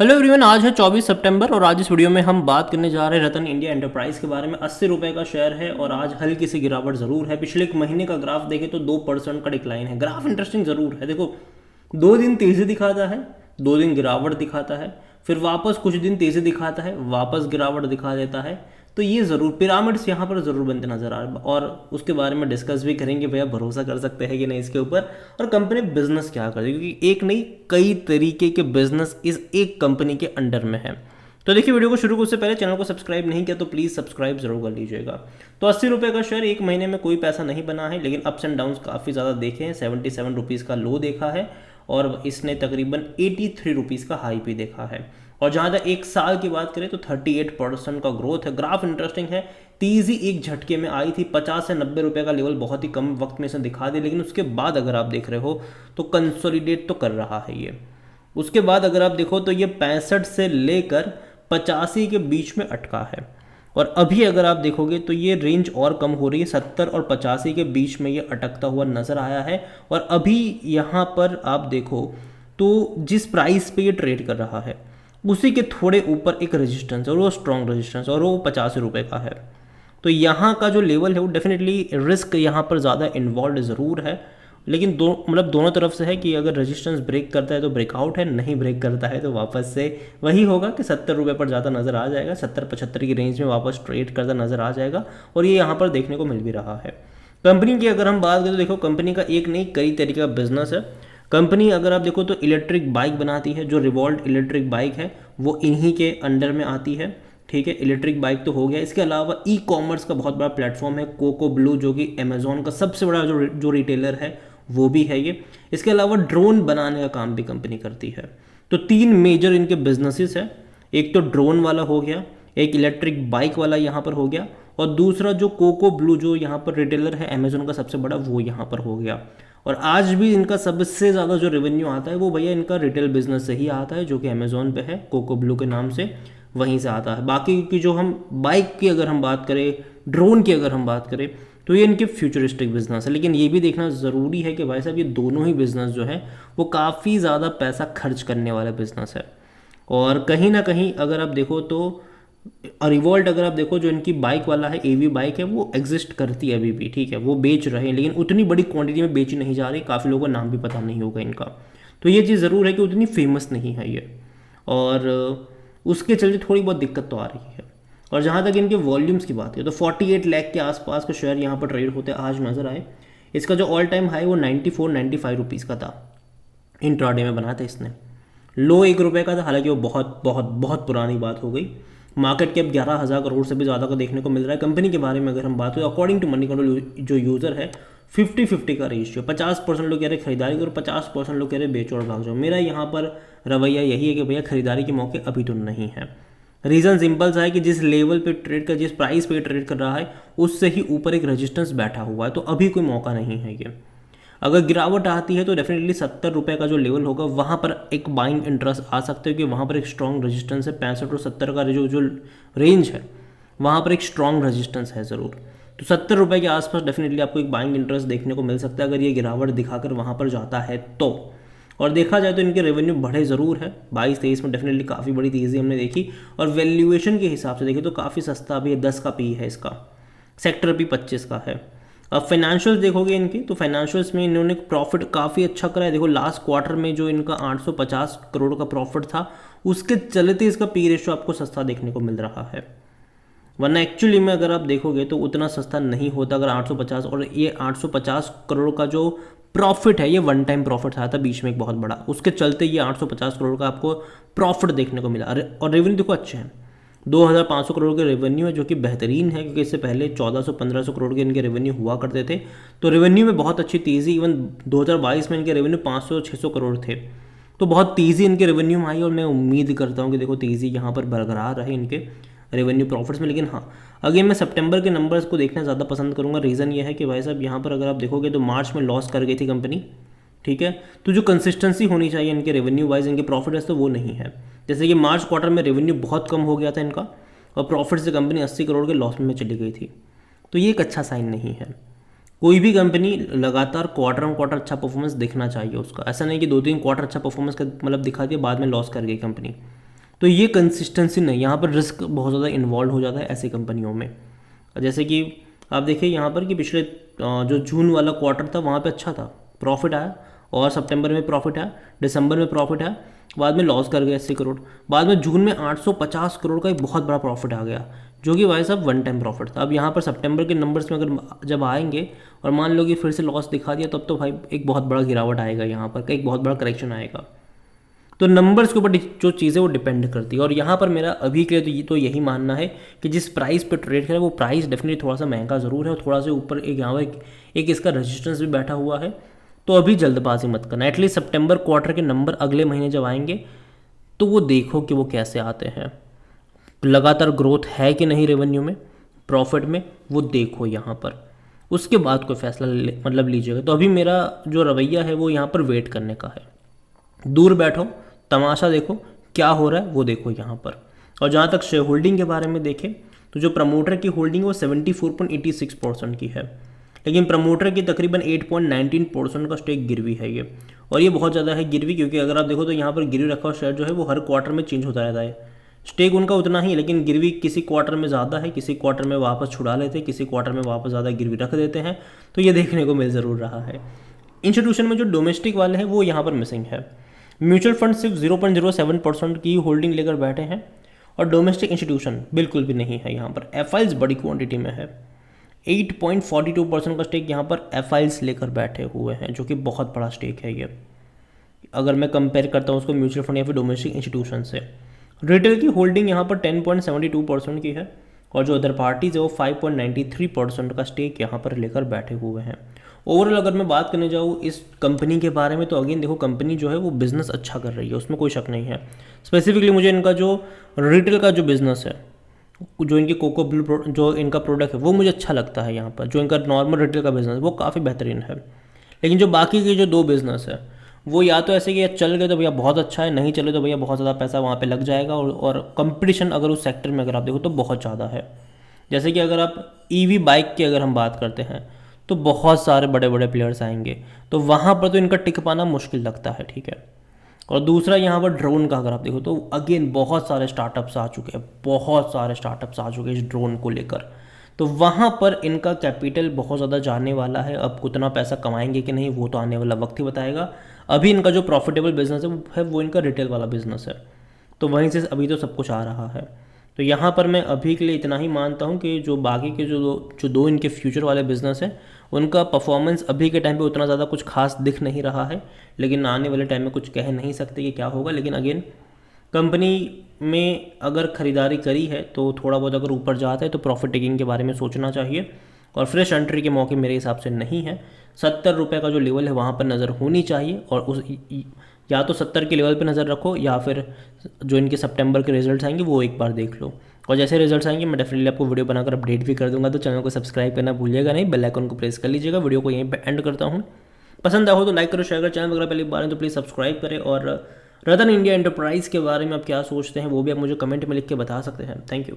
Hello everyone, आज है 24 सितंबर और आज इस वीडियो में हम बात करने जा रहे हैं रतन इंडिया एंटरप्राइज के बारे में। 80 रुपये का शेयर है और आज हल्की सी गिरावट ज़रूर है। पिछले एक महीने का ग्राफ देखें तो 2% का डिक्लाइन है। ग्राफ इंटरेस्टिंग ज़रूर है। देखो, 2 दिन तेज़ी दिखाता है, 2 दिन गिरावट दिखाता है, फिर वापस कुछ दिन तेज़ी दिखाता है, वापस गिरावट दिखा देता है। तो ये ज़रूर पिरामिड्स यहाँ पर ज़रूर बनते नजर आ रहे हैं और उसके बारे में डिस्कस भी करेंगे। भैया भरोसा कर सकते हैं कि नहीं इसके ऊपर, और कंपनी बिजनेस क्या कर रही है, क्योंकि एक नहीं कई तरीके के बिजनेस इस एक कंपनी के अंडर में है। तो देखिए, वीडियो को शुरू करने से पहले चैनल को सब्सक्राइब नहीं किया तो प्लीज़ सब्सक्राइब जरूर कर लीजिएगा। तो 80 रुपये का शेयर एक महीने में कोई पैसा नहीं बना है, लेकिन अप्स एंड डाउन्स काफ़ी ज़्यादा देखे हैं। 77 रुपीज़ का लो देखा है और इसने तकरीबन 83 रुपीज़ का हाई भी देखा है। और जहाँ तक एक साल की बात करें तो 38% का ग्रोथ है। ग्राफ इंटरेस्टिंग है। तेजी एक झटके में आई थी। 50 से 90 रुपये का लेवल बहुत ही कम वक्त में इसे दिखा दे, लेकिन उसके बाद अगर आप देख रहे हो तो कंसोलिडेट तो कर रहा है ये। उसके बाद अगर आप देखो तो ये 65 से लेकर 85 के बीच में अटका है। और अभी अगर आप देखोगे तो ये रेंज और कम हो रही है। 70 और 85 के बीच में ये अटकता हुआ नजर आया है। और अभी यहाँ पर आप देखो तो जिस प्राइस पे ये ट्रेड कर रहा है उसी के थोड़े ऊपर एक रेजिस्टेंस और वो स्ट्रॉन्ग रेजिस्टेंस और वो 85 रुपये का है। तो यहाँ का जो लेवल है वो डेफिनेटली रिस्क यहाँ पर ज़्यादा इन्वॉल्व ज़रूर है, लेकिन दोनों तरफ से है कि अगर रेजिस्टेंस ब्रेक करता है तो ब्रेकआउट है, नहीं ब्रेक करता है तो वापस से वही होगा कि 70 रुपये पर ज़्यादा नज़र आ जाएगा। 70-75 की रेंज में वापस ट्रेड करता नज़र आ जाएगा और ये यहाँ पर देखने को मिल भी रहा है। कंपनी की अगर हम बात करें तो देखो, कंपनी का एक नहीं कई तरीके का बिजनेस है। कंपनी अगर आप देखो तो इलेक्ट्रिक बाइक बनाती है। जो रिवॉल्ट इलेक्ट्रिक बाइक है वो इन्हीं के अंडर में आती है। ठीक है, इलेक्ट्रिक बाइक तो हो गया। इसके अलावा ई कॉमर्स का बहुत बड़ा प्लेटफॉर्म है कोको ब्लू, जो कि अमेजोन का सबसे बड़ा जो रिटेलर है वो भी है ये। इसके अलावा ड्रोन बनाने का काम भी कंपनी करती है। तो 3 मेजर इनके बिजनेसेस है। एक तो ड्रोन वाला हो गया, एक इलेक्ट्रिक बाइक वाला यहाँ पर हो गया, और दूसरा जो कोको ब्लू जो यहाँ पर रिटेलर है अमेजोन का सबसे बड़ा, वो यहाँ पर हो गया। और आज भी इनका सबसे ज़्यादा जो रेवेन्यू आता है वो भैया इनका रिटेल बिजनेस से ही आता है, जो कि अमेजोन पे है कोको ब्लू के नाम से, वहीं से आता है। बाकी की जो हम बाइक की अगर हम बात करें, ड्रोन की अगर हम बात करें, तो ये इनके फ्यूचरिस्टिक बिजनेस है। लेकिन ये भी देखना ज़रूरी है कि भाई साहब ये दोनों ही बिजनेस जो है वो काफ़ी ज़्यादा पैसा खर्च करने वाला बिजनेस है। और कहीं ना कहीं अगर आप देखो तो रिवॉल्ट अगर आप देखो जो इनकी बाइक वाला है, एवी बाइक है, वो एग्जिस्ट करती है अभी भी। ठीक है, वो बेच रहे हैं लेकिन उतनी बड़ी क्वांटिटी में बेची नहीं जा रही। काफ़ी लोगों को नाम भी पता नहीं होगा इनका। तो ये चीज़ ज़रूर है कि उतनी फेमस नहीं है ये, और उसके चलते थोड़ी बहुत दिक्कत तो आ रही है। और जहाँ तक इनके वॉल्यूम्स की बात है तो 48 लाख के आसपास का शेयर यहाँ पर ट्रेड होते आज नज़र आए। इसका जो ऑल टाइम हाई वो 94-95 रुपीज़ का था। इंट्राडे में बना था इसने। लो 1 रुपये का था, हालांकि वो बहुत बहुत बहुत पुरानी बात हो गई। मार्केट कैप 11,000 करोड़ से भी ज़्यादा का देखने को मिल रहा है। कंपनी के बारे में अगर हम बात करें, अकॉर्डिंग टू मनी कंट्रोल जो यूज़र है 50-50 का रेशियो। 50% लोग कह रहे खरीदारी करो, 50% लोग कह रहे बेचो और भाग जाओ। मेरा यहाँ पर रवैया यही है कि भैया खरीदारी के मौके अभी तो नहीं है। रीज़न सिंपल सा है कि जिस लेवल पे ट्रेड कर, जिस प्राइस पे ट्रेड कर रहा है उससे ही ऊपर एक रेजिस्टेंस बैठा हुआ है, तो अभी कोई मौका नहीं है ये। अगर गिरावट आती है तो डेफिनेटली 70 रुपये का जो लेवल होगा वहाँ पर एक बाइंग इंटरेस्ट आ सकते हो कि वहाँ पर एक स्ट्रॉन्ग रेजिस्टेंस है। 65 और 70 का जो रेंज है वहाँ पर एक स्ट्रॉन्ग रेजिस्टेंस है ज़रूर। तो 70 रुपये के आसपास डेफिनेटली आपको एक बाइंग इंटरेस्ट देखने को मिल सकता है अगर ये गिरावट दिखाकर वहाँ पर जाता है तो। और देखा जाए तो इनके रेवेन्यू बढ़े ज़रूर है। 22-23 में डेफिनेटली काफ़ी बड़ी तेज़ी हमने देखी, और वैल्यूएशन के हिसाब से देखें तो काफ़ी सस्ता भी है। 10 का पी है इसका, सेक्टर भी 25 का है। अब फाइनेंशियल्स देखोगे इनकी तो फाइनेंशियल्स में इन्होंने प्रॉफिट काफ़ी अच्छा करा है। देखो लास्ट क्वार्टर में जो इनका 850 करोड़ का प्रॉफिट था उसके चलते इसका पी रेशियो आपको सस्ता देखने को मिल रहा है, वरना एक्चुअली में अगर आप देखोगे तो उतना सस्ता नहीं होता। अगर 850 और ये 850 करोड़ का जो प्रॉफिट है ये वन टाइम प्रॉफिट आया था बीच में एक बहुत बड़ा, उसके चलते ये 850 करोड़ का आपको प्रॉफिट देखने को मिला। और रेवेन्यू देखो अच्छे हैं, 2,500 करोड़ के रेवेन्यू है, जो कि बेहतरीन है क्योंकि इससे पहले 1400-1500 करोड़ के इनके रेवेन्यू हुआ करते थे। तो रेवेन्यू में बहुत अच्छी तेज़ी, इवन 2022 में इनके रेवेन्यू 500-600 करोड़ थे। तो बहुत तेज़ी इनके रेवेन्यू में आई और मैं उम्मीद करता हूँ कि देखो तेज़ी यहाँ पर बरकरार रहे इनके रेवेन्यू प्रॉफिट्स में। लेकिन हाँ, अगर मैं सितंबर के नंबर्स को देखना ज़्यादा पसंद करूँगा। रीज़न ये है कि भाई साहब यहाँ पर अगर आप देखोगे तो मार्च में लॉस कर गई थी कंपनी। ठीक है, तो जो कंसिस्टेंसी होनी चाहिए इनके रेवेन्यू वाइज, इनके प्रॉफिट तो वो नहीं है। जैसे कि मार्च क्वार्टर में रेवेन्यू बहुत कम हो गया था इनका और प्रॉफिट से कंपनी 80 करोड़ के लॉस में चली गई थी। तो ये एक अच्छा साइन नहीं है। कोई भी कंपनी लगातार क्वार्टर ऑन क्वार्टर अच्छा परफॉर्मेंस दिखना चाहिए उसका। ऐसा नहीं कि 2-3 क्वार्टर अच्छा परफॉर्मेंस का मतलब दिखा दिया बाद में लॉस कर गई कंपनी। तो ये कंसिस्टेंसी नहीं, यहाँ पर रिस्क बहुत ज़्यादा इन्वॉल्व हो जाता है ऐसी कंपनियों में। जैसे कि आप देखिए यहाँ पर कि पिछले जो जून वाला क्वार्टर था वहाँ पे अच्छा था, प्रॉफिट आया, और सितंबर में प्रॉफिट आया, दिसंबर में प्रॉफिट आया, बाद में लॉस कर गया 80 करोड़, बाद में जून में 850 करोड़ का एक बहुत बड़ा प्रॉफिट आ गया, जो कि भाई साहब वन टाइम प्रॉफिट था। अब यहाँ पर सितंबर के नंबर्स में अगर जब आएंगे और मान लो कि फिर से लॉस दिखा दिया, तब तो भाई एक बहुत बड़ा गिरावट आएगा, यहाँ पर एक बहुत बड़ा करेक्शन आएगा। तो नंबर्स के ऊपर जो चीज़ें वो डिपेंड करती है। और यहाँ पर मेरा अभी के लिए तो यही मानना है कि जिस प्राइस पे ट्रेड करें वो प्राइस डेफिनेटली थोड़ा सा महंगा ज़रूर है, और थोड़ा सा ऊपर एक यहाँ पर एक इसका रेजिस्टेंस भी बैठा हुआ है। तो अभी जल्दबाजी मत करना, एटलीस्ट सितंबर क्वार्टर के नंबर अगले महीने जब आएंगे तो वो देखो कि वो कैसे आते हैं, लगातार ग्रोथ है कि नहीं रेवेन्यू में, प्रॉफिट में, वो देखो यहाँ पर, उसके बाद कोई फैसला मतलब लीजिएगा। तो अभी मेरा जो रवैया है वो यहाँ पर वेट करने का है, दूर बैठो, तमाशा देखो क्या हो रहा है वो देखो यहाँ पर। और जहाँ तक शेयर होल्डिंग के बारे में देखें तो जो प्रमोटर की होल्डिंग है वो 74.86% की है, लेकिन प्रमोटर की तकरीबन 8.19% का स्टेक गिरवी है ये, और ये बहुत ज़्यादा है गिरवी, क्योंकि अगर आप देखो तो यहाँ पर गिरवी रखा हुआ शेयर जो है वो हर क्वार्टर में चेंज होता रहता है। स्टेक उनका उतना ही, लेकिन गिरवी किसी क्वार्टर में ज़्यादा है, किसी क्वार्टर में वापस छुड़ा लेते हैं, किसी क्वार्टर में वापस ज़्यादा गिरवी रख देते हैं। तो ये देखने को मिल ज़रूर रहा है। इंस्टीट्यूशन में जो डोमेस्टिक वाले हैं वो यहाँ पर मिसिंग है। म्यूचुअल फंड सिर्फ 0.07% की होल्डिंग लेकर बैठे हैं, और डोमेस्टिक इंस्टीट्यूशन बिल्कुल भी नहीं है यहाँ पर। एफआईएल्स बड़ी क्वांटिटी में है, 8.42% का स्टेक यहाँ पर एफआईएल्स लेकर बैठे हुए हैं, जो कि बहुत बड़ा स्टेक है ये, अगर मैं कंपेयर करता हूँ उसको म्यूचुअल फंड या फिर डोमेस्टिक इंस्टीट्यूशन से। रिटेल की होल्डिंग यहाँ पर 10.72% की है, और जो अदर पार्टीज है वो 5.93% का स्टेक यहाँ पर लेकर बैठे हुए हैं। ओवरऑल अगर मैं बात करने जाऊँ इस कंपनी के बारे में, तो अगेन देखो कंपनी जो है वो बिज़नेस अच्छा कर रही है, उसमें कोई शक नहीं है। स्पेसिफिकली मुझे इनका जो रिटेल का जो बिज़नेस है, जो इनकी कोको ब्लू जो इनका प्रोडक्ट है वो मुझे अच्छा लगता है यहाँ पर। जो इनका नॉर्मल रिटेल का बिज़नेस है वो काफ़ी बेहतरीन है, लेकिन जो बाकी के जो दो बिज़नेस है वो या तो ऐसे कि चल गए तो भैया बहुत अच्छा है, नहीं चले तो भैया बहुत ज़्यादा पैसा वहाँ पे लग जाएगा, और कंपटीशन अगर उस सेक्टर में अगर आप देखो तो बहुत ज़्यादा है। जैसे कि अगर आप ईवी बाइक की अगर हम बात करते हैं तो बहुत सारे बड़े बड़े प्लेयर्स आएंगे, तो वहाँ पर तो इनका टिक पाना मुश्किल लगता है, ठीक है। और दूसरा यहाँ पर ड्रोन का अगर आप देखो तो अगेन बहुत सारे स्टार्टअप्स आ चुके हैं, बहुत सारे स्टार्टअप्स आ चुके हैं इस ड्रोन को लेकर, तो वहाँ पर इनका कैपिटल बहुत ज़्यादा जाने वाला है। अब कितना पैसा कमाएंगे कि नहीं वो तो आने वाला वक्त ही बताएगा। अभी इनका जो प्रॉफिटेबल बिजनेस है वो इनका रिटेल वाला बिजनेस है, तो वहीं से अभी तो सब कुछ आ रहा है। तो यहाँ पर मैं अभी के लिए इतना ही मानता हूँ कि जो बाकी के जो दो इनके फ्यूचर वाले बिजनेस हैं उनका परफॉर्मेंस अभी के टाइम पे उतना ज़्यादा कुछ खास दिख नहीं रहा है, लेकिन आने वाले टाइम में कुछ कह नहीं सकते कि क्या होगा। लेकिन अगेन कंपनी में अगर ख़रीदारी करी है तो थोड़ा बहुत अगर ऊपर जाता है तो प्रॉफिट टेकिंग के बारे में सोचना चाहिए, और फ्रेश एंट्री के मौके मेरे हिसाब से नहीं है। 70 रुपये का जो लेवल है वहाँ पर नज़र होनी चाहिए, और उस या तो 70 के लेवल पे नज़र रखो, या फिर जो इनके सितंबर के रिजल्ट्स आएंगे वो एक बार देख लो। और जैसे रिजल्ट्स आएंगे मैं डेफिनेटली आपको वीडियो बनाकर अपडेट भी कर दूंगा। तो चैनल को सब्सक्राइब करना भूलिएगा नहीं, बेल आइकन को प्रेस कर लीजिएगा। वीडियो को यहीं पे एंड करता हूँ। पसंद आया हो तो लाइक करो, शेयर करो, चैनल वगैरह पहली बार है तो प्लीज़ सब्सक्राइब करें। और रतन इंडिया एंटरप्राइज़ के बारे में आप क्या सोचते हैं वो भी आप मुझे कमेंट में लिख के बता सकते हैं। Thank you.